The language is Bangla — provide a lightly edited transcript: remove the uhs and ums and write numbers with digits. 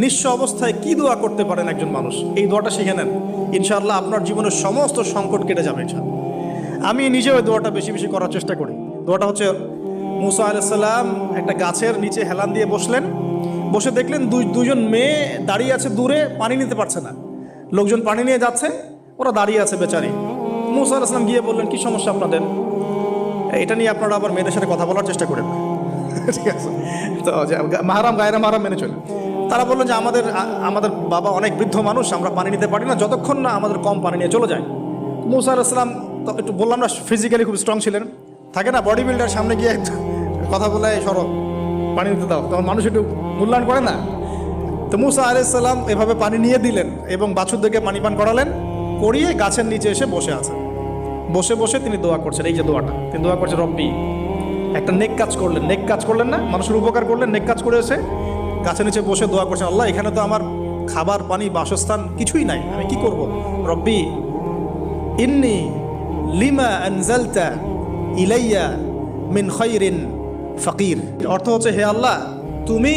নিঃস্ব অবস্থায় কি দোয়া করতে পারেন একজন মানুষ, এই দোয়াটা শিখে নেন, ইনশাআল্লাহ আপনার জীবনের সমস্ত সংকট কেটে যাবে ইনশাআল্লাহ। আমি নিজেও এই দোয়াটা বেশি বেশি করার চেষ্টা করি। দোয়াটা হচ্ছে, মুসা আলাইহিস সালাম একটা গাছের নিচে হেলান দিয়ে বসলেন, বসে দেখলেন দুইজন মেয়ে দাঁড়িয়ে আছে দূরে, পানি নিতে পারছে না, লোকজন পানি নিয়ে যাচ্ছে, ওরা দাঁড়িয়ে আছে বেচারি। মুসা আলাইহিস সালাম গিয়ে বললেন, কি সমস্যা আপনাদের? এটা নিয়ে আপনারা আবার মেয়েদের সাথে কথা বলার চেষ্টা করেন। ঠিক আছে, তো মাহারাম গায়রা মাহারাম মেনে চলে। তারা বললেন যে আমাদের বাবা অনেক বৃদ্ধ মানুষ, আমরা পানি নিতে পারি না যতক্ষণ না আমাদের কম পানি নিয়ে চলে যায়। মুসা আলাইহিস সালাম তো একটু বললাম না, ফিজিক্যালি খুব স্ট্রং ছিলেন, থাকে না বডি বিল্ডার, সামনে গিয়ে কথা বলে সরো পানি নিতে দাও, তখন মানুষ একটু মূল্যায়ন করে না। তো মুসা আলাইহিস সালাম এভাবে পানি নিয়ে দিলেন এবং বাছুরদেরকে পানি পান করালেন, করিয়ে গাছের নিচে এসে বসে আছেন। বসে বসে তিনি দোয়া করছেন, এই যে দোয়াটা তিনি দোয়া করছেন, রব্বি, একটা নেক কাজ করলেন, নেক কাজ করলেন না, মানুষের উপকার করলেন, নেক কাজ করে এসে গাছের নিচে বসে দোয়া করছেন, আল্লাহ এখানে তো আমার খাবার পানি বাসস্থান কিছুই নাই, আমি কি করব? রব্বি ইন্নি লিমা আনজালতা ইলাইয়া মিন খাইরিন ফাকির। অর্থ হচ্ছে, হে আল্লাহ, তুমি